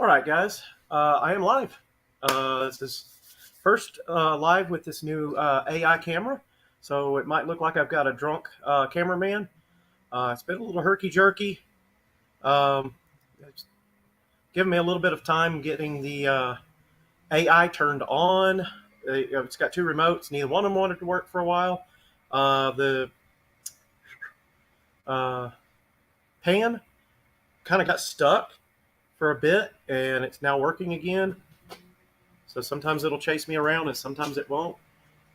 All right, guys, I am live. This is first live with this new AI camera, so it might look like I've got a drunk cameraman. It's been a little herky-jerky. It's given me a little bit of time getting the AI turned on. It's got two remotes. Neither one of them wanted to work for a while. The pan kind of got stuck for a bit, and it's now working again. So sometimes it'll chase me around and sometimes it won't.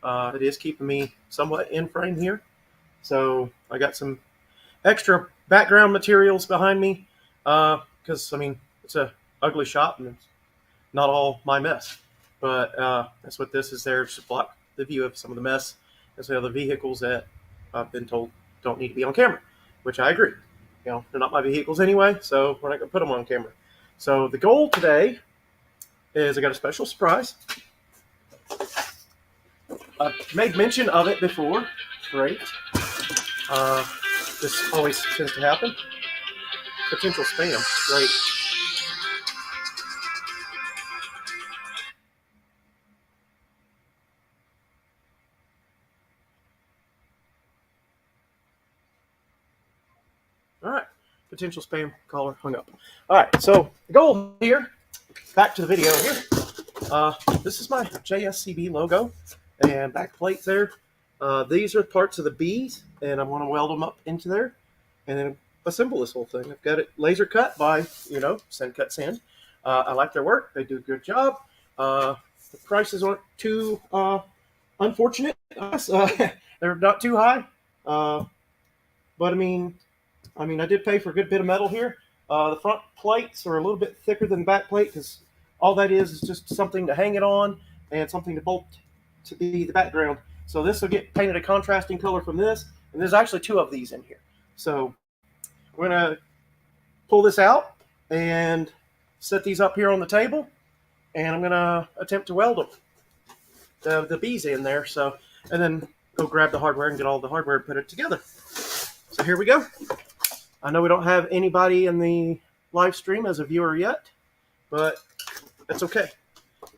It is keeping me somewhat in frame here. So I got some extra background materials behind me because, it's a ugly shot and it's not all my mess. But that's what this is there to block the view of some of the mess and some of the vehicles that I've been told don't need to be on camera, which I agree. They're not my vehicles anyway, so we're not going to put them on camera. So the goal today is I got a special surprise. I've made mention of it before. Great. This always tends to happen. Potential spam. Great. All right. Potential spam caller hung up. All right. So the goal here, back to the video here. This is my JSCB logo and back plate there. These are parts of the B's, and I'm going to weld them up into there and then assemble this whole thing. I've got it laser cut by, Send Cut Sand. I like their work. They do a good job. The prices aren't too unfortunate. They're not too high. But I did pay for a good bit of metal here. The front plates are a little bit thicker than the back plate because all that is just something to hang it on and something to bolt to be the background. So this will get painted a contrasting color from this, and there's actually two of these in here. So we're going to pull this out and set these up here on the table, and I'm going to attempt to weld them, the B's in there. So, and then go grab the hardware and get all the hardware and put it together. So here we go. I know we don't have anybody in the live stream as a viewer yet, but that's okay.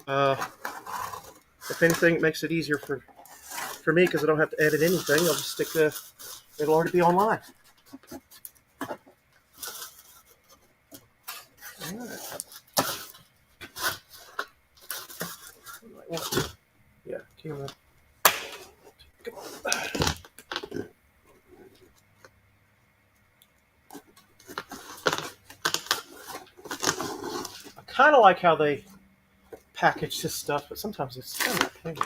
If anything, it makes it easier for me because I don't have to edit anything. I'll just stick it'll already be online. All right. Yeah, camera. I kind of like how they package this stuff, but sometimes it's kind of a pain.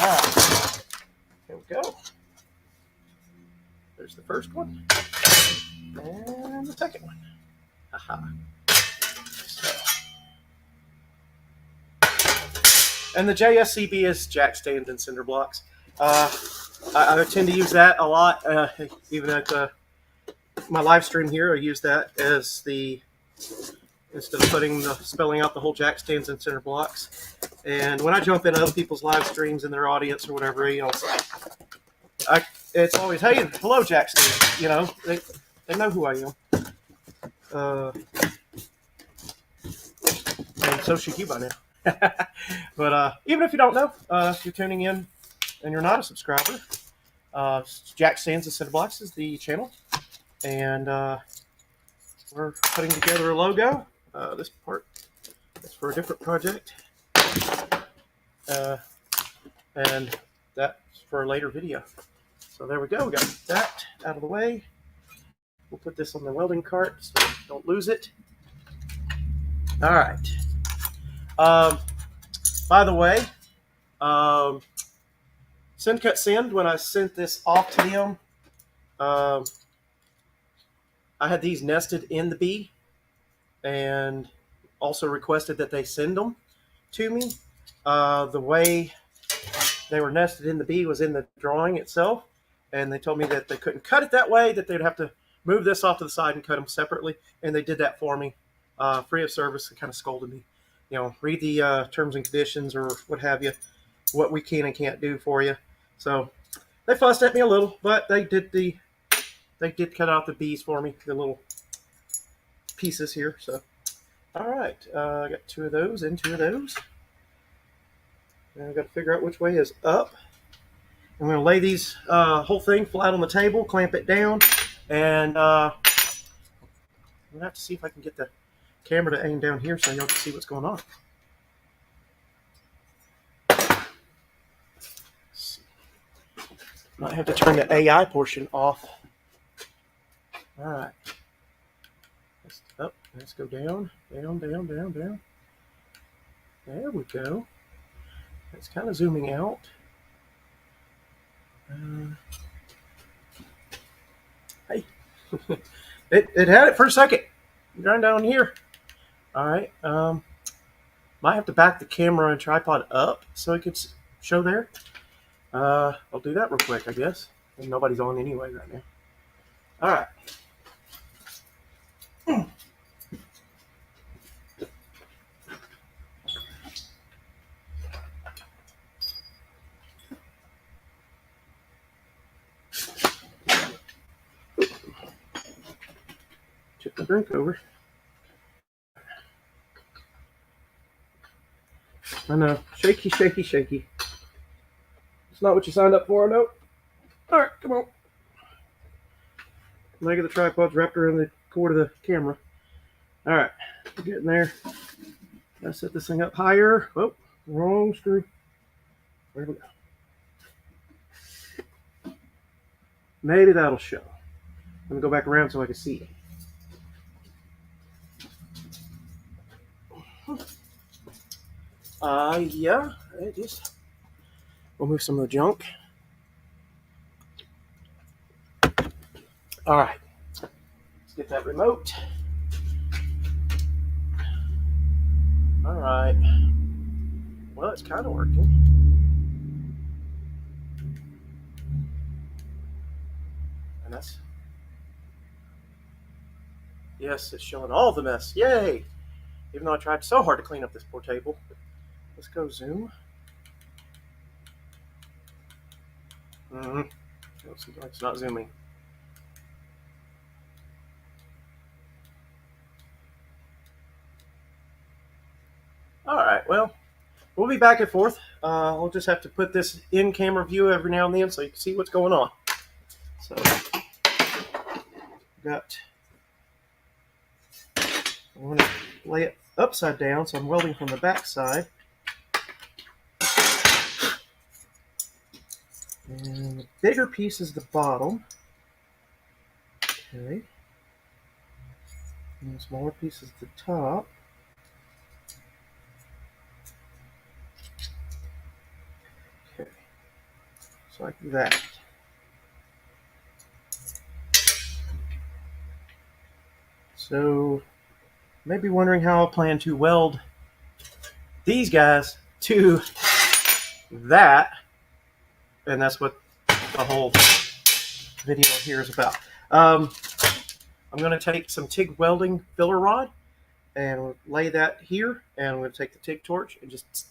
All right, here we go. There's the first one, and the second one. Aha. And the JSCB is jack stands and cinder blocks. I tend to use that a lot, even at my live stream here. I use that as instead of spelling out the whole jack stands and cinder blocks. And when I jump into other people's live streams in their audience or whatever, it's always, hey, hello, jack stand. They know who I am. And so should you by now. But even if you don't know, if you're tuning in and you're not a subscriber, Jack Stands and Cinder Blocks is the channel. And we're putting together a logo. This part is for a different project. And that's for a later video. So there we go. We got that out of the way. We'll put this on the welding cart so don't lose it. All right. By the way, Send Cut Send, when I sent this off to them, I had these nested in the B and also requested that they send them to me. The way they were nested in the B was in the drawing itself, and they told me that they couldn't cut it that way, that they'd have to move this off to the side and cut them separately, and they did that for me, free of service. They kind of scolded me. Read the terms and conditions or what have you, what we can and can't do for you. So they fussed at me a little, but they did cut out the B's for me, the little pieces here. So All right, I got 2 of those and 2 of those. Now I've got to figure out which way is up. I'm going to lay these whole thing flat on the table, clamp it down, and I'm going to have to see if I can get the camera to aim down here so y'all can see what's going on. Might have to turn the AI portion off. All right. Let's go down, down, down, down, down. There we go. It's kind of zooming out. Hey, it had it for a second. Right down here. All right. Might have to back the camera and tripod up so it could show there. I'll do that real quick, I guess. And nobody's on anyway right now. All right. Tip the drink over. I know. Shaky, shaky, shaky. It's not what you signed up for, I know. All right, come on. Leg of the tripod's wrapped around the cord of the camera. All right, we're getting there. Gotta set this thing up higher. Oh, wrong screw. Where do we go? Maybe that'll show. Let me go back around so I can see. Yeah, we'll move some of the junk. All right, let's get that remote. All right, well, it's kind of working. And that's, yes, it's showing all the mess. Yay! Even though I tried so hard to clean up this poor table. Let's go zoom. It's not zooming. All right, well, we'll be back and forth. I'll just have to put this in camera view every now and then so you can see what's going on. So, I want to lay it upside down, so I'm welding from the back side. And the bigger piece is the bottom. Okay. And the smaller piece is the top. Okay. So like that. So, you may be wondering how I plan to weld these guys to that. And that's what the whole video here is about. I'm going to take some TIG welding filler rod and we'll lay that here, and I'm going to take the TIG torch and just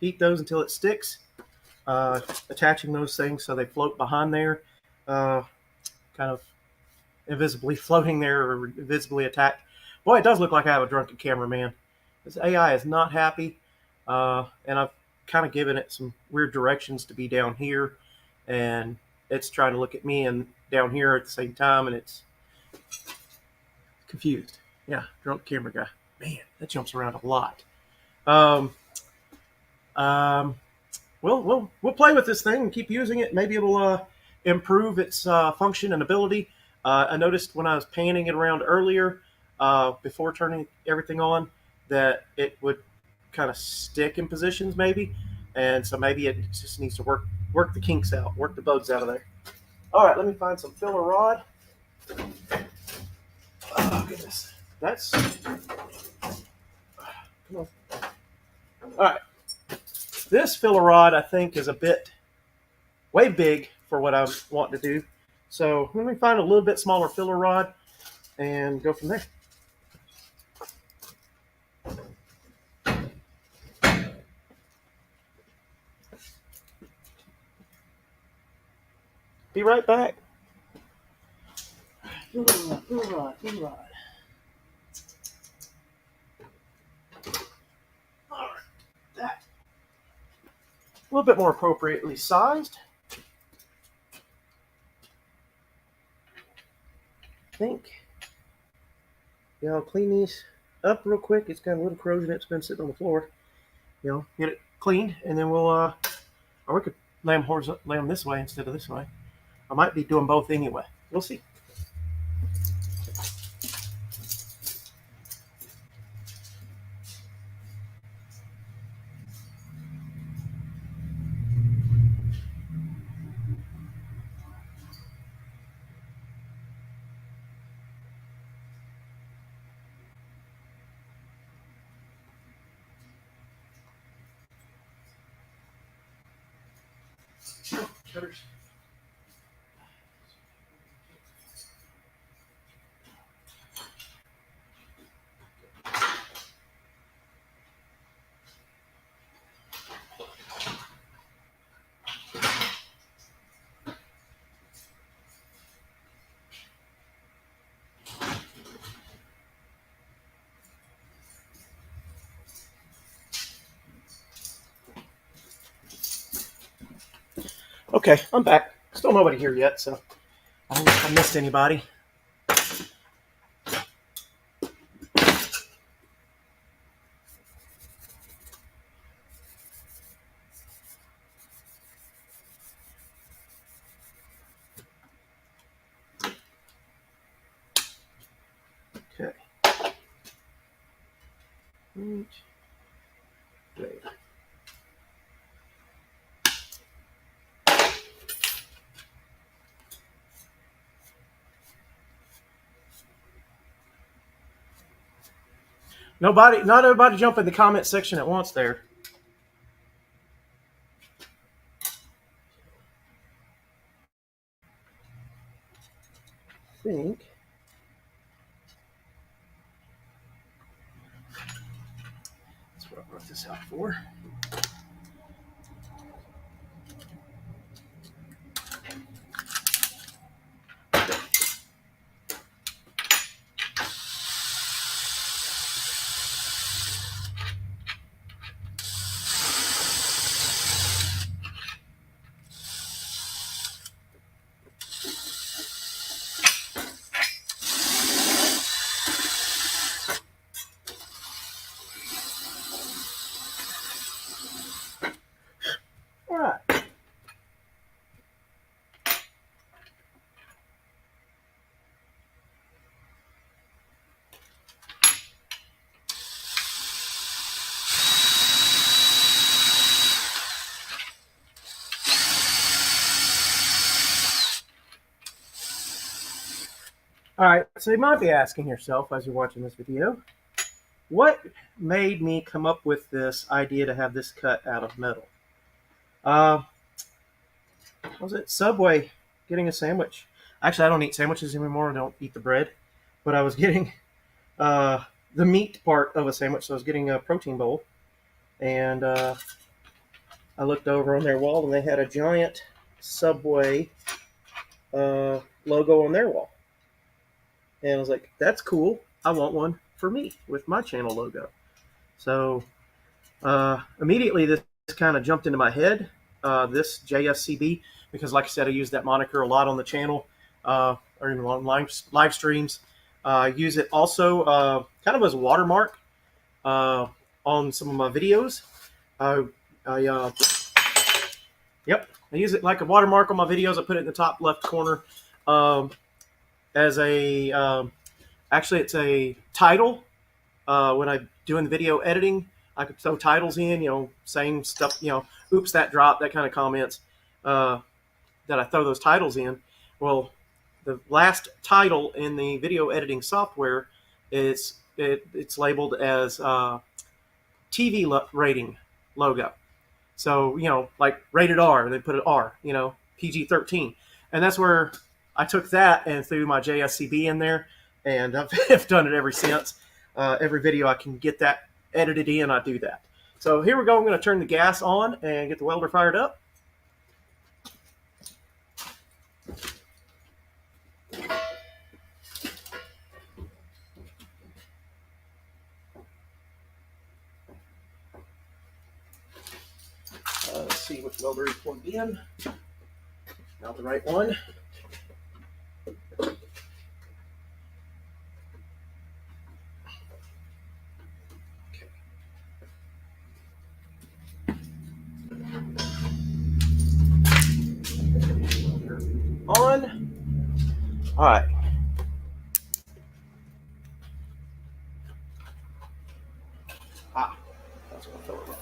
heat those until it sticks, attaching those things so they float behind there, kind of invisibly floating there or invisibly attacked. Boy, it does look like I have a drunken cameraman. This AI is not happy, and I've kind of given it some weird directions to be down here, and it's trying to look at me and down here at the same time, and it's confused. Yeah, drunk camera guy. Man, that jumps around a lot. We'll play with this thing and keep using it. Maybe it'll improve its function and ability. I noticed when I was panning it around earlier, before turning everything on, that it would kind of stick in positions maybe, and so maybe it just needs to work the kinks out, work the bugs out of there. All right, let me find some filler rod. Oh goodness, that's come on. All right, this filler rod I think is a bit way big for what I'm wanting to do. So let me find a little bit smaller filler rod and go from there. Be right back. Filler rod. a little bit more appropriately sized. I think. Yeah, I'll clean these up real quick. It's got a little corrosion. It's been sitting on the floor. Get it cleaned, and then we'll, or we could lay them this way instead of this way. I might be doing both anyway. We'll see. Shutters. Okay, I'm back. Still nobody here yet, so I don't know if I missed anybody. Okay. Right there. Not everybody jump in the comment section at once there. I think that's what I brought this out for. All right. All right, so you might be asking yourself as you're watching this video, what made me come up with this idea to have this cut out of metal? Was it Subway getting a sandwich? Actually, I don't eat sandwiches anymore. I don't eat the bread. But I was getting the meat part of a sandwich, so I was getting a protein bowl. And I looked over on their wall, and they had a giant Subway logo on their wall. And I was like, that's cool. I want one for me with my channel logo. So immediately this kind of jumped into my head, this JSCB, because like I said, I use that moniker a lot on the channel or even on live streams. I use it also kind of as a watermark on some of my videos. Yep, I use it like a watermark on my videos. I put it in the top left corner as a, actually it's a title. When I'm doing the video editing, I could throw titles in, saying stuff, oops, that dropped, that kind of comments, that I throw those titles in. Well, the last title in the video editing software it's labeled as TV rating logo. So, like rated R, they put an R, PG-13. And that's where I took that and threw my JSCB in there, and I've done it ever since. Every video I can get that edited in, I do that. So here we go. I'm going to turn the gas on and get the welder fired up. Let's see which welder is plugged in. Not the right one. On. All right. That's what I thought about.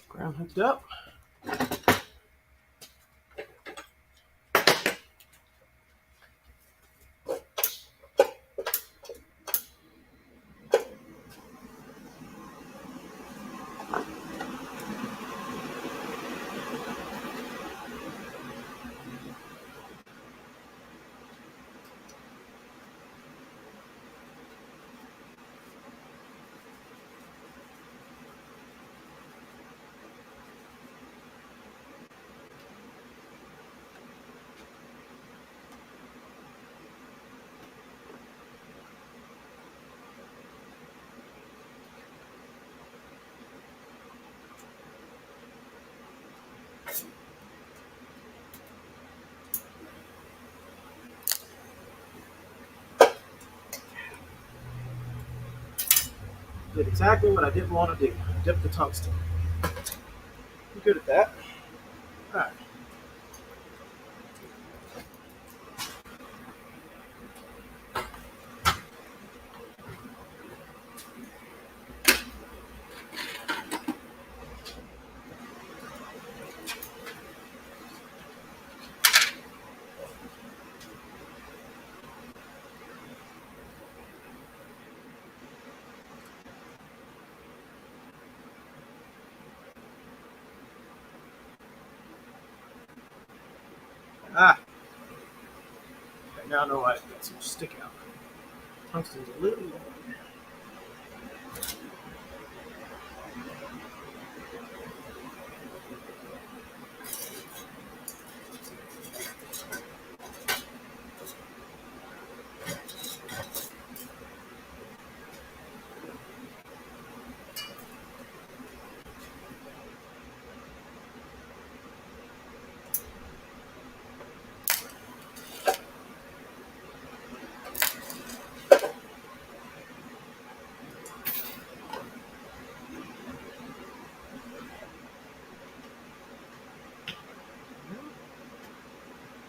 Ground hooked up. Did exactly what I didn't want to do. Dip the tungsten. I'm good at that. All right. Okay, now I know I've got some stick out. Tungsten's a little low.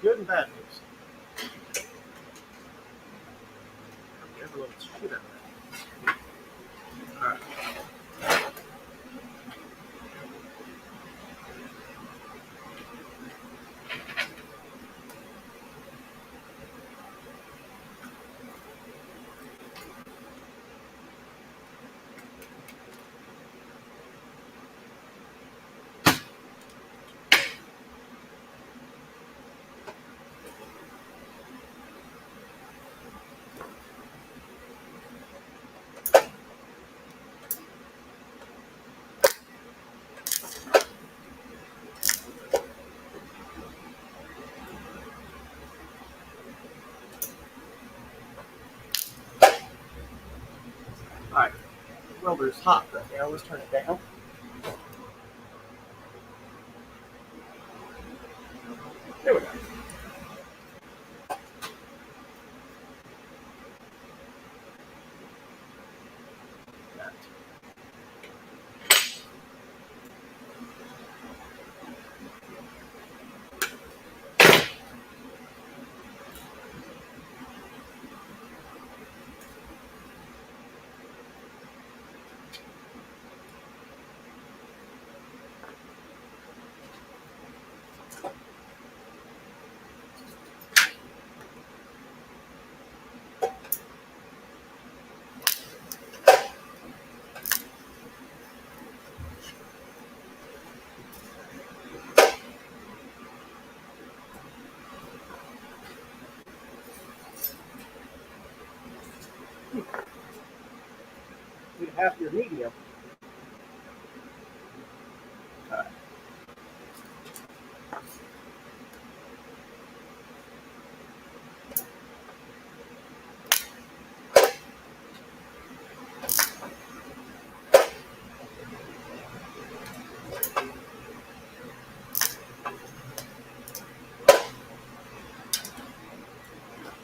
Good and bad news. Everyone's shit out of that. All right. All right. The welder's hot right now. Let's turn it down. There we go. That. half your medium. All right.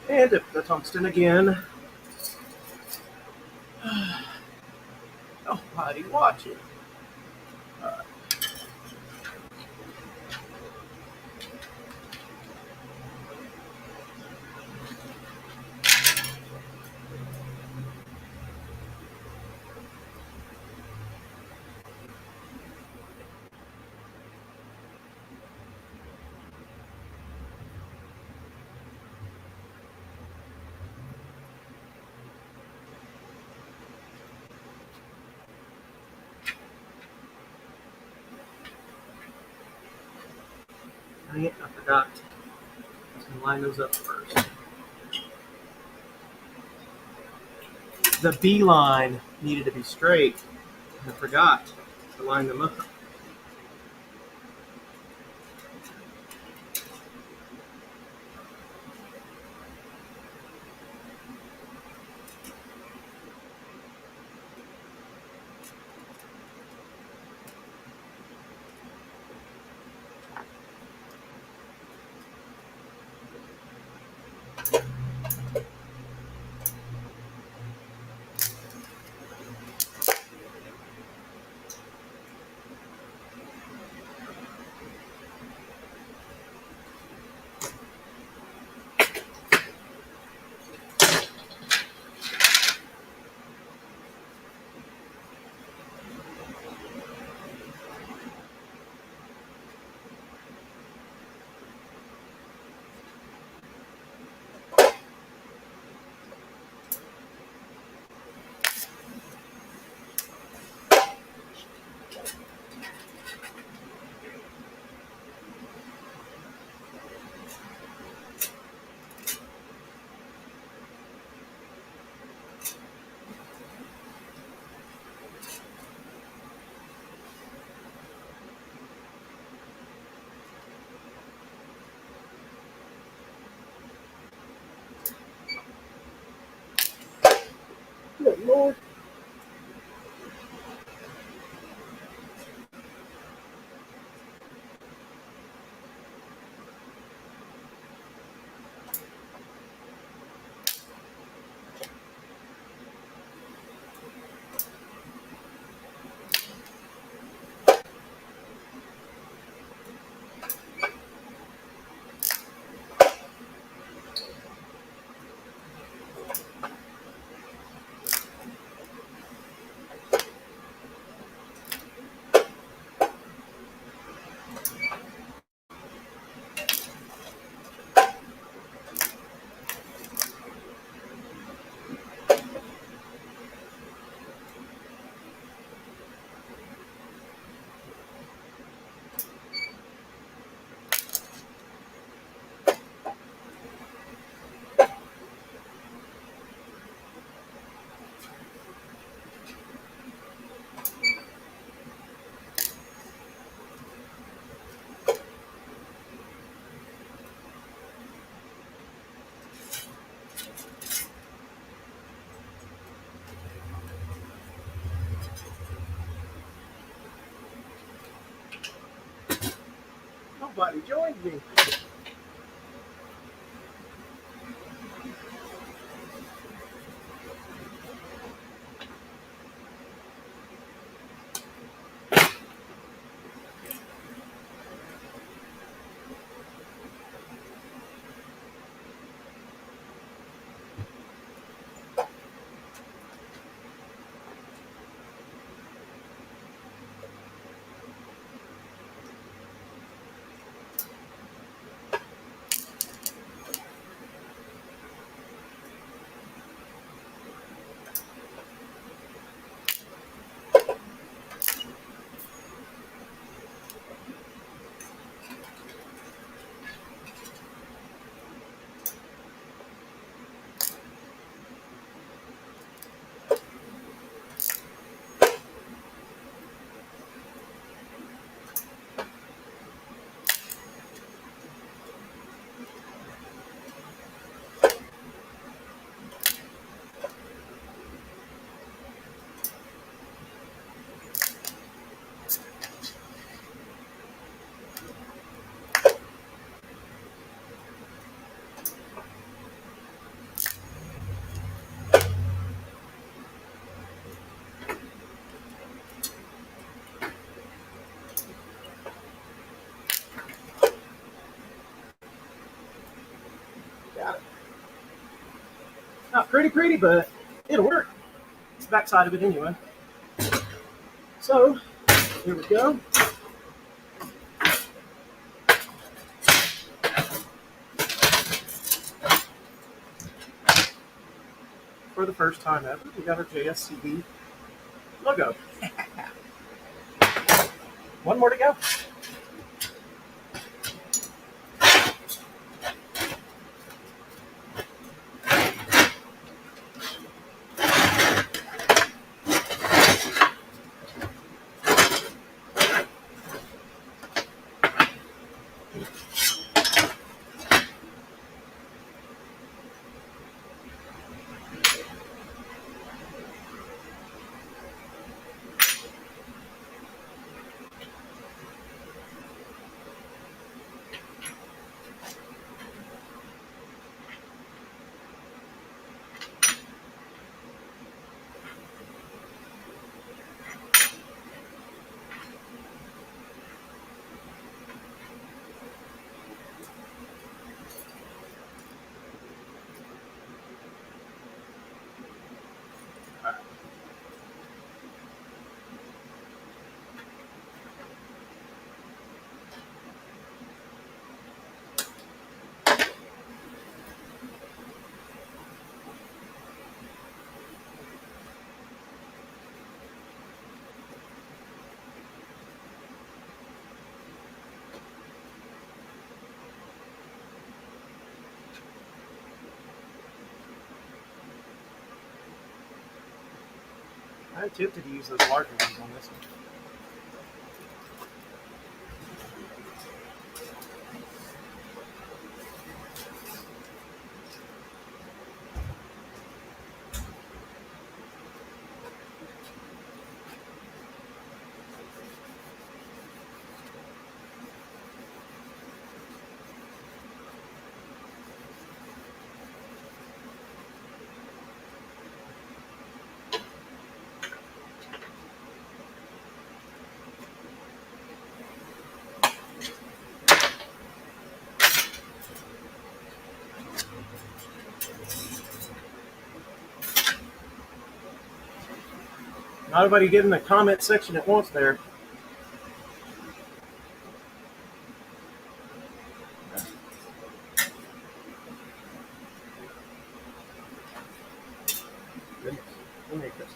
And dip the tungsten again. Nobody watching. Dang it, I forgot. I was going to line those up first. The B line needed to be straight. I forgot to line them up. Good Lord. Nobody joined me. pretty, but it'll work. It's the back side of it anyway. So, here we go. For the first time ever, we got our JSCB logo. One more to go. I'm tempted to use those larger ones on this one. Not everybody get in the comment section at once there. Goodness. We'll make this.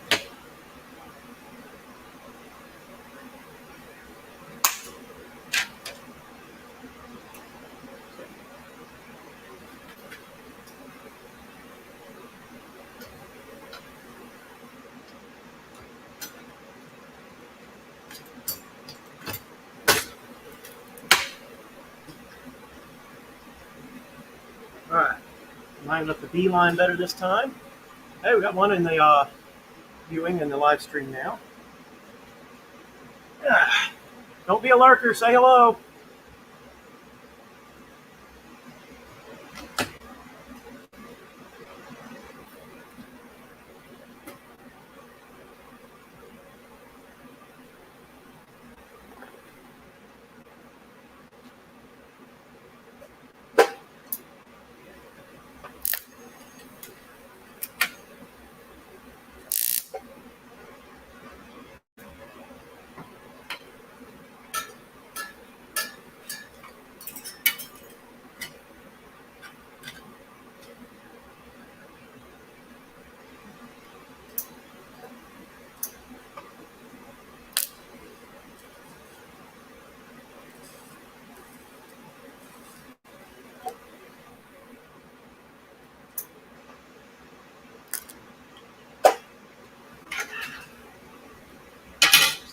All right. Lining up the B line better this time. Hey, we got one in the viewing in the live stream now. Don't be a lurker. Say hello.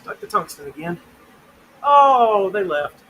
Stuck the tungsten again. Oh, they left.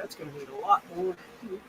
That's going to need a lot more heat.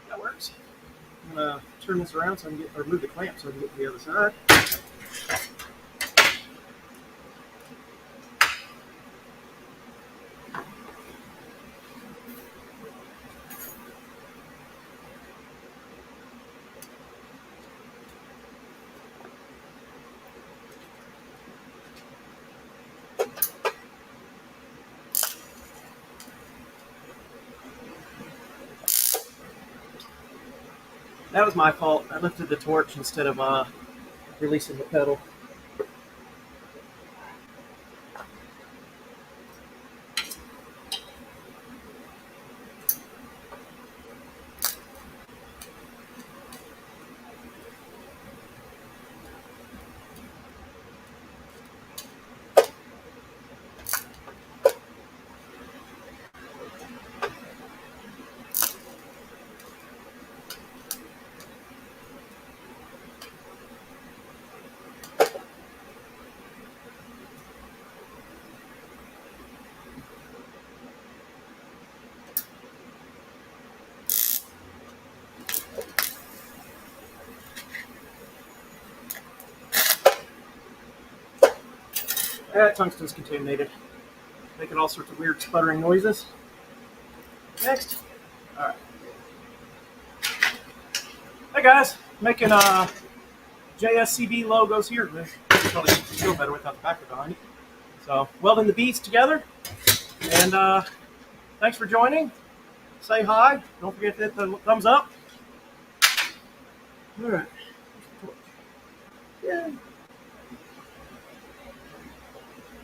That works. I'm going to turn this around so I can get, or move the clamp so I can get to the other side. That was my fault. I lifted the torch instead of releasing the pedal. That tungsten's contaminated, making all sorts of weird sputtering noises. Next. All right. Hey guys, making JSCB logos here. This probably feel better without the backer behind it. So welding the beads together, and thanks for joining. Say hi. Don't forget to hit the thumbs up. All right. Yeah.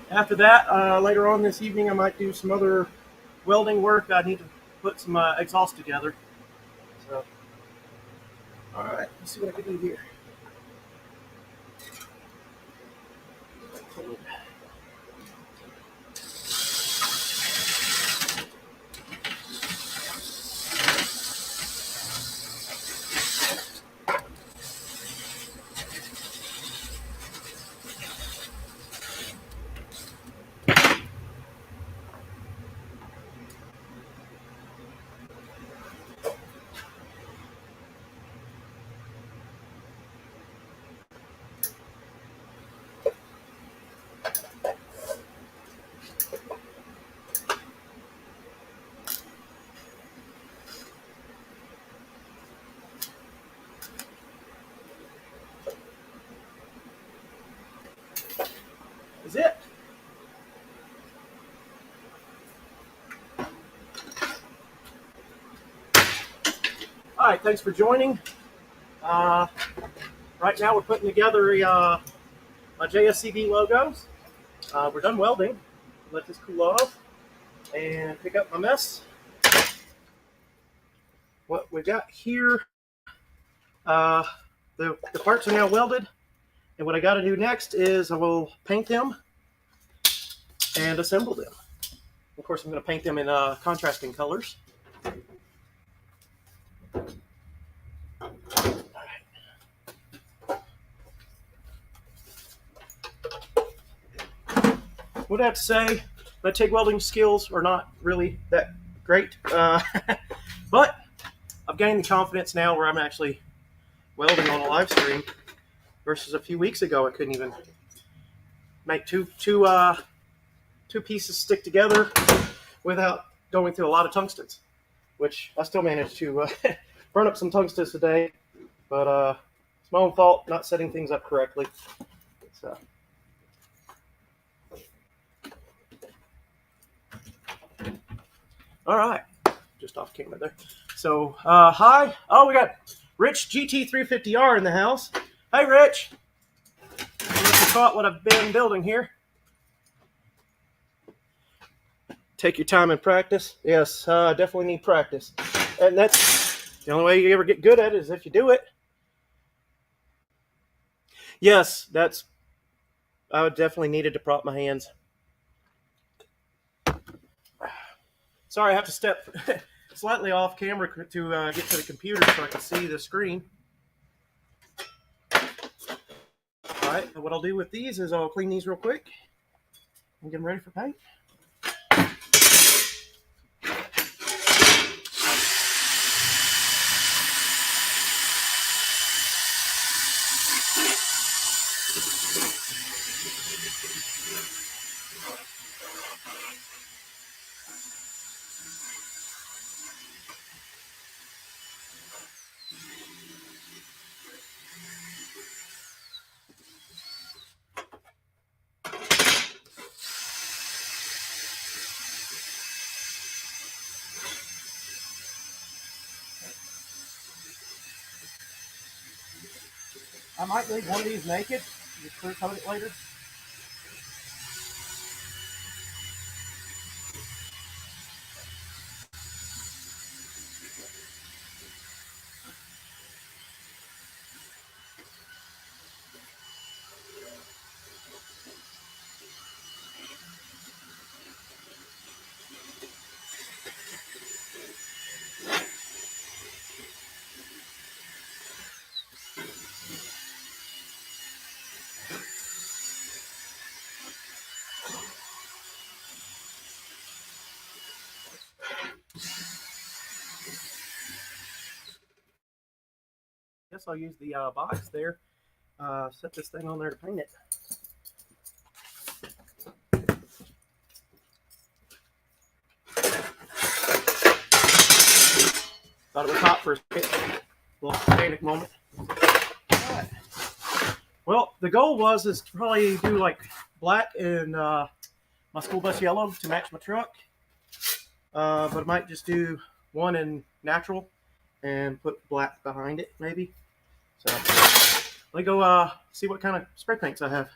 After that, later on this evening, I might do some other welding work. I need to put some exhaust together. So, all right, let's see what I can do here. Is it? All right, thanks for joining. Right now we're putting together my JSCB logos. We're done welding. Let this cool off and pick up my mess. What we got here, the parts are now welded, and what I got to do next is I will paint them and assemble them. Of course, I'm going to paint them in contrasting colors. What I have to say, My TIG welding skills are not really that great, but I've gained the confidence now where I'm actually welding on a live stream versus a few weeks ago I couldn't even make two pieces stick together without going through a lot of tungstens, which I still managed to burn up some tungstens today, but it's my own fault not setting things up correctly. So. All right, just off camera there. So, hi. Oh, we got Rich GT350R in the house. Hey, Rich. Unless you caught what I've been building here. Take your time and practice. Yes, definitely need practice. And that's the only way you ever get good at it is if you do it. Yes, I would definitely needed to prop my hands. Sorry, I have to step slightly off camera to get to the computer so I can see the screen. All right, what I'll do with these is I'll clean these real quick and get them ready for paint. I might leave one of these naked, just clear coat it later. Guess I'll use the box there. Set this thing on there to paint it. Thought it was hot for a second. A little panic moment. All right. Well, the goal was to probably do like black and my school bus yellow to match my truck. But I might just do one in natural and put black behind it, maybe. So let me go see what kind of spray paints I have.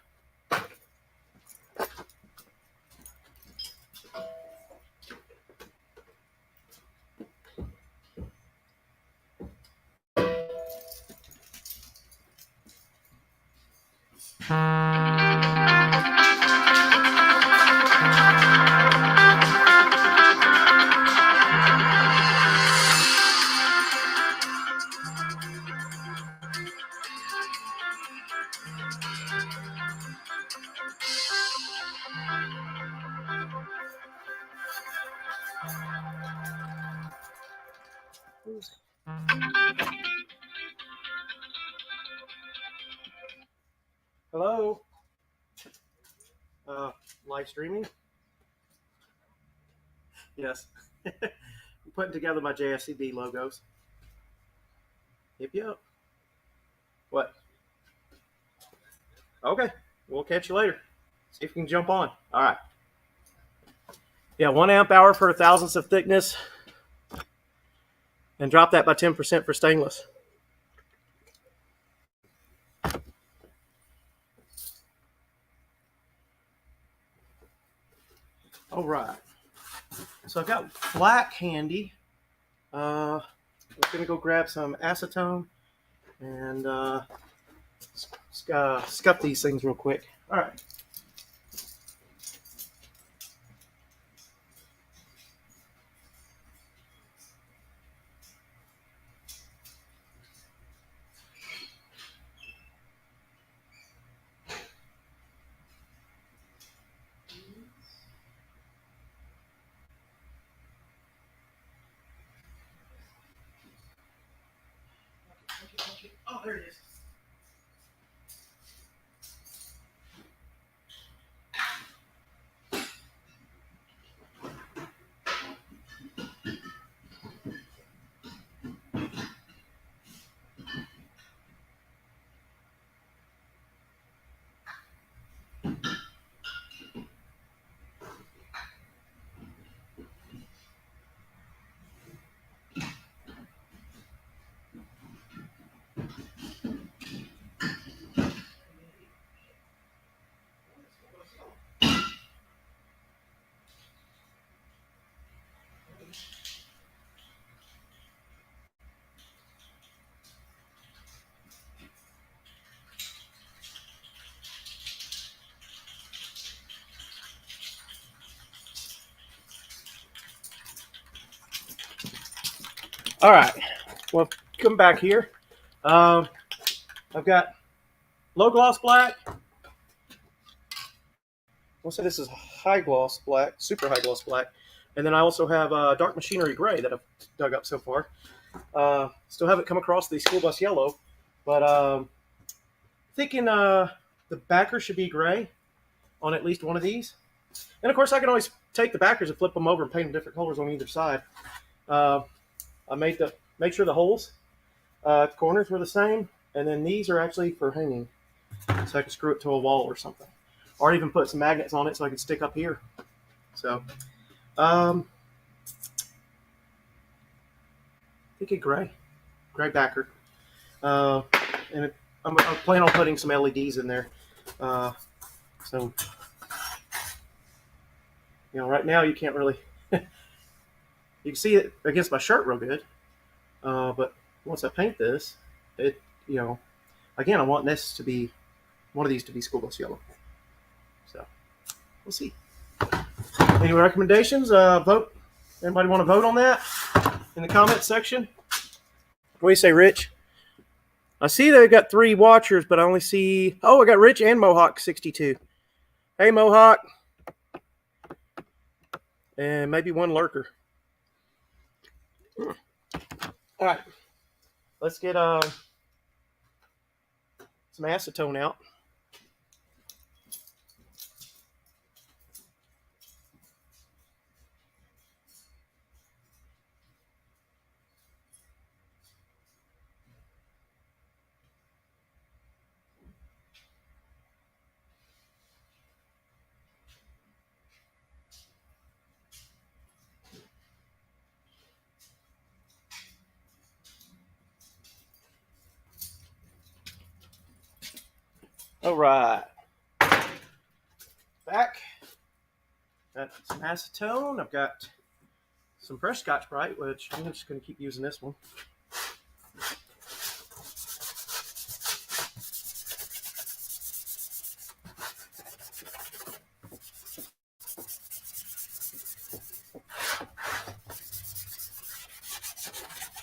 Hello? Live streaming? Yes. I'm putting together my JSCB logos. Yep. What? Okay. We'll catch you later. See if we can jump on. All right. Yeah, 1 amp hour for 1/1000th of thickness. And drop that by 10% for stainless. All right. So I've got black handy. I'm going to go grab some acetone and scuff these things real quick. All right. there it is. All right, well, come back here. I've got low gloss black. I'll say this is high gloss black, super high gloss black. And then I also have dark machinery gray that I've dug up so far. Still haven't come across the school bus yellow, but thinking the backer should be gray on at least one of these. And of course, I can always take the backers and flip them over and paint them different colors on either side. I make sure the holes at the corners were the same, and then these are actually for hanging, so I can screw it to a wall or something, or even put some magnets on it so I can stick up here. So, I think a gray backer, and I'm planning on putting some LEDs in there. So, right now you can't really. You can see it against my shirt real good, but once I paint this, again, I want this to be, one of these to be school bus yellow. So, we'll see. Any recommendations? Vote. Anybody want to vote on that in the comments section? What do you say, Rich? I see they got 3 watchers, but I only see, I got Rich and Mohawk 62. Hey, Mohawk. And maybe 1 lurker. All right, let's get some acetone out. All right, back. Got some acetone. I've got some fresh Scotch-Brite, which I'm just going to keep using this one.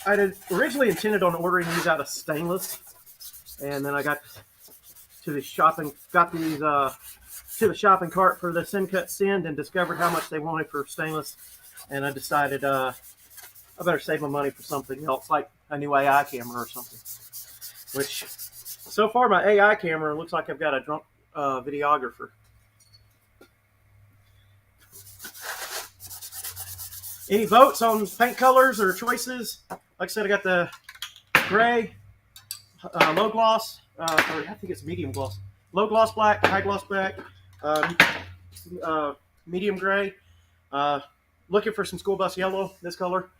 I had originally intended on ordering these out of stainless, and then I got to the shopping cart for the Send Cut Send and discovered how much they wanted for stainless, and I decided I better save my money for something else, like a new AI camera or something. Which, so far, my AI camera looks like I've got a drunk videographer. Any votes on paint colors or choices? Like I said, I got the gray, low gloss, or I think it's medium gloss. Low gloss black, high gloss black, medium gray. Looking for some school bus yellow, this color,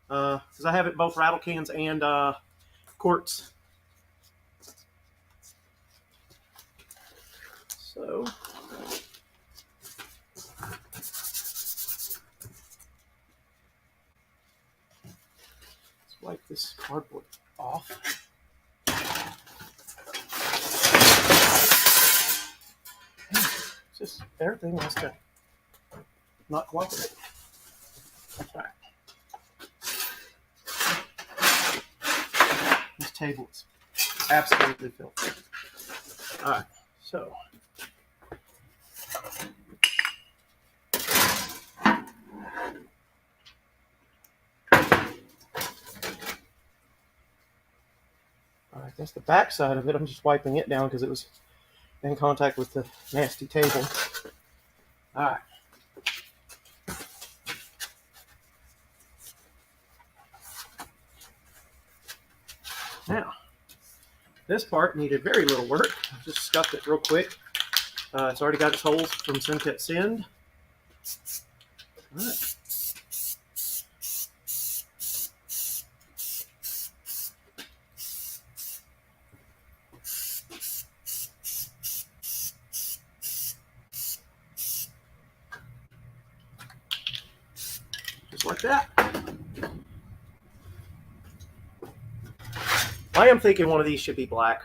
because I have it both rattle cans and quartz. So, let's wipe this cardboard off. Just everything wants to not cooperate. All right. This table is absolutely filthy. All right, so All right, that's the back side of it. I'm just wiping it down because it was in contact with the nasty table. All right. Now, this part needed very little work. I just scuffed it real quick. It's already got its holes from Syntet Send. All right. Just like that. I am thinking one of these should be black.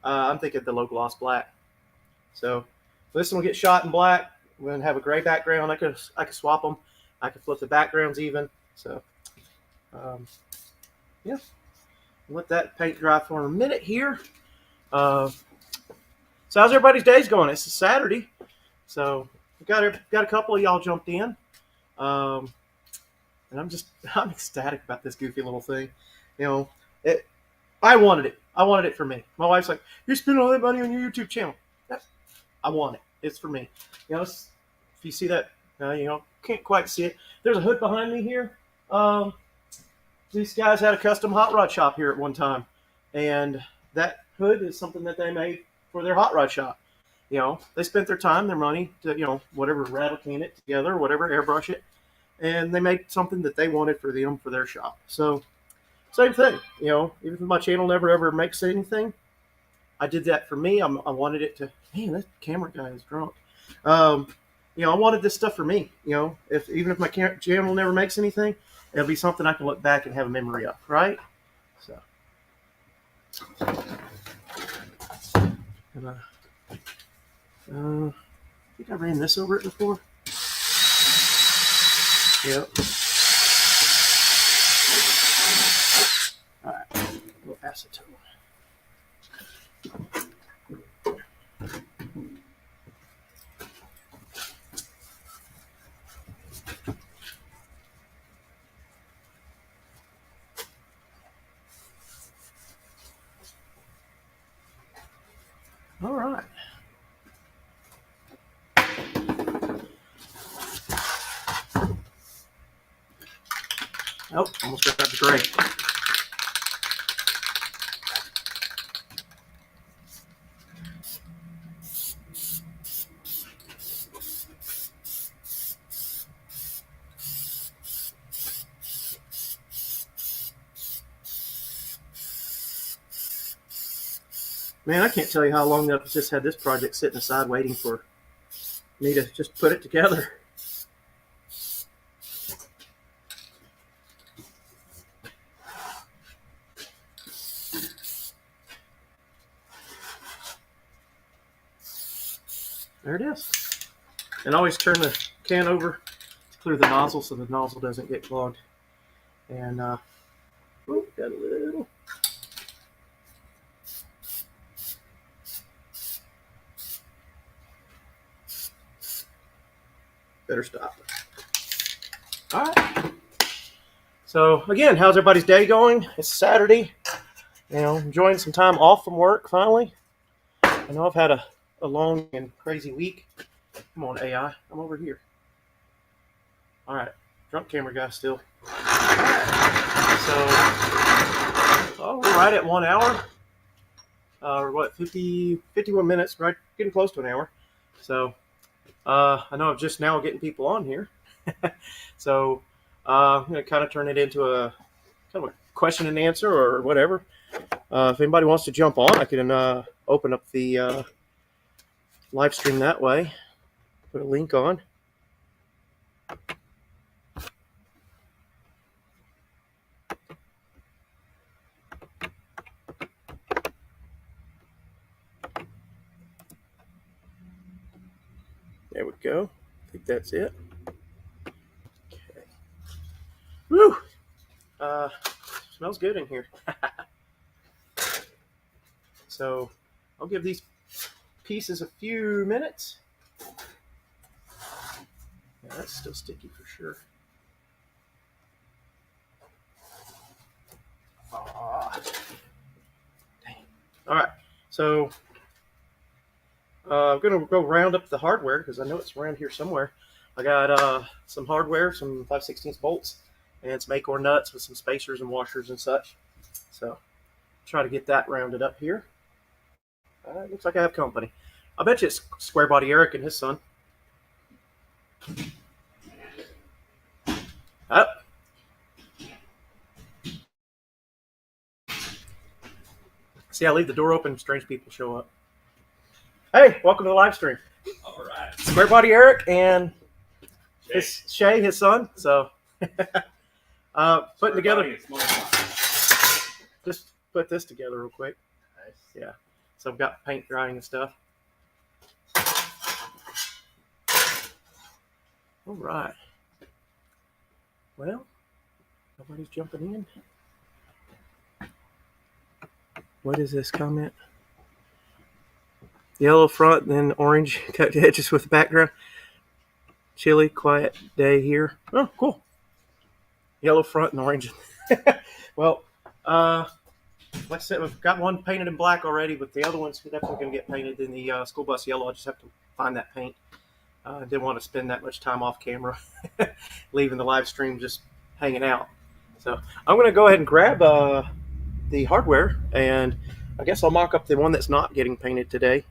I'm thinking the low gloss black. So this one will get shot in black. We're gonna have a gray background. I could swap them. I could flip the backgrounds even. So yeah, let that paint dry for a minute here. So how's everybody's days going? It's a Saturday, so we got a couple of y'all jumped in, and I'm ecstatic about this goofy little thing. You know, I wanted it. I wanted it for me. My wife's like, "You're spending all that money on your YouTube channel." I want it. It's for me. You know, if you see that, can't quite see it. There's a hood behind me here. These guys had a custom hot rod shop here at one time, and that hood is something that they made for their hot rod shop. You know, they spent their time, their money to, whatever, rattle can it together, whatever, airbrush it, and they made something that they wanted for them for their shop. So, same thing. Even if my channel never ever makes anything, I did that for me. I wanted it to. Man, that camera guy is drunk. I wanted this stuff for me. Even if my channel never makes anything, it'll be something I can look back and have a memory of, right? So, I think I ran this over it before. Yep. All right, a little acetone. All right. Oh, almost got that to gray. Man, I can't tell you how long I've just had this project sitting aside waiting for me to just put it together. There it is. And always turn the can over to clear the nozzle so the nozzle doesn't get clogged. And, got a little. Better stop. All right. So again, how's everybody's day going? It's Saturday. Enjoying some time off from work finally. I know I've had a long and crazy week. Come on, AI. I'm over here. All right. Drunk camera guy still. So, we're right at 1 hour. Or what, 51 minutes, right? Getting close to an hour. So, I know I'm just now getting people on here. So, I'm going to kind of turn it into a kind of a question and answer or whatever. If anybody wants to jump on, I can open up the live stream that way. Put a link on. There we go. I think that's it. Okay. Woo! Smells good in here. So I'll give these pieces a few minutes. Yeah, that's still sticky for sure. So I'm going to go round up the hardware because I know it's around here somewhere. I got some hardware, some 5/16 bolts, and some acorn nuts with some spacers and washers and such. So try to get that rounded up here. Looks like I have company. I bet you it's Square Body Eric and his son. Oh. See, I leave the door open, strange people show up. Hey, welcome to the live stream. All right. Square Body Eric and Shay, his son. So putting together. Just put this together real quick. Nice. Yeah. So I've got paint drying and stuff. All right. Well, nobody's jumping in. What is this comment? Yellow front, then orange cut edges with the background. Chilly, quiet day here. Oh, cool. Yellow front and orange. Well, like I said, we've got one painted in black already, but the other one's definitely going to get painted in the school bus yellow. I just have to find that paint. I didn't want to spend that much time off camera, leaving the live stream just hanging out. So I'm going to go ahead and grab the hardware, and I guess I'll mock up the one that's not getting painted today.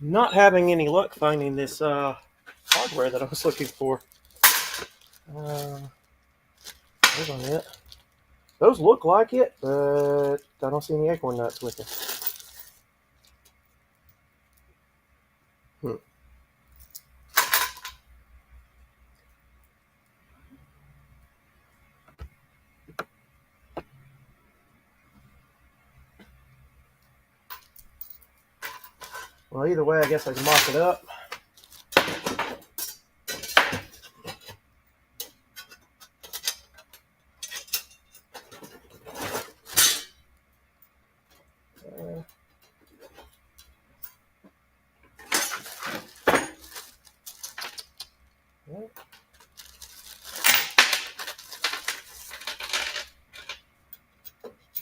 Not having any luck finding this hardware that I was looking for. Hold on a minute. Those look like it, but I don't see any acorn nuts with it. Well, either way, I guess I can mock it up.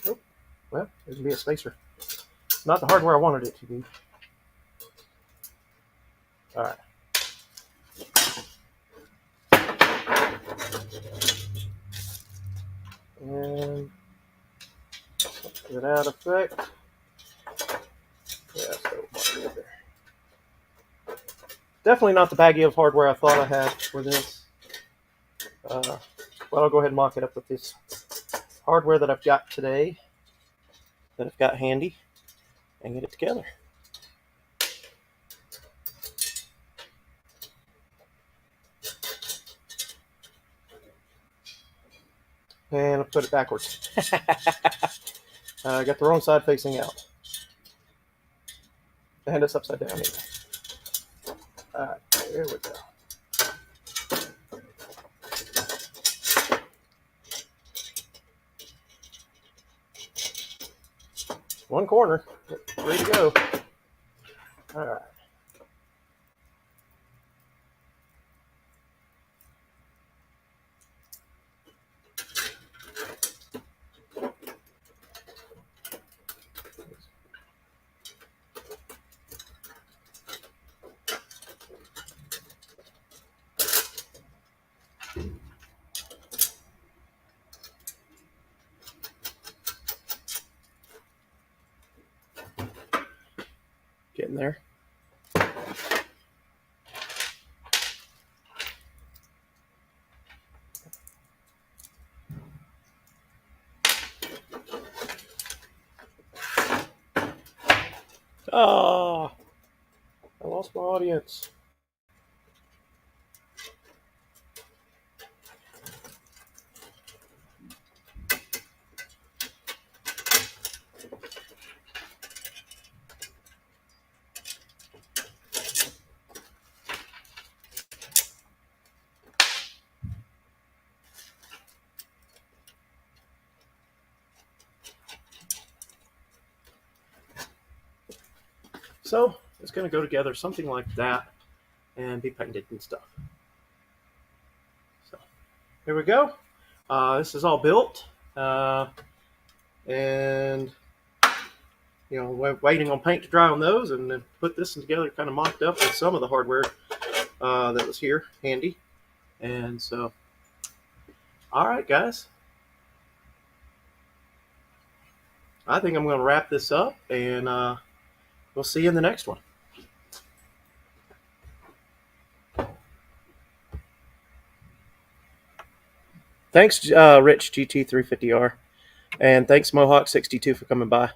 Oh, well, there's going to be a spacer. not the hardware I wanted it to be. All right. And get out effect. Yeah, so there. Definitely not the baggie of hardware I thought I had for this. Well, I'll go ahead and mock it up with this hardware that I've got today, that I've got handy, and get it together. And I'll put it backwards. I got the wrong side facing out. And it's upside down here. Alright, there we go. One corner, ready to go. Alright. Getting there. Oh, I lost my audience. So it's going to go together something like that and be painted and stuff. So here we go. This is all built, and waiting on paint to dry on those, and then put this together kind of mocked up with some of the hardware that was here handy. And so, all right, guys, I think I'm going to wrap this up, and we'll see you in the next one. Thanks, Rich GT350R, and thanks Mohawk62 for coming by.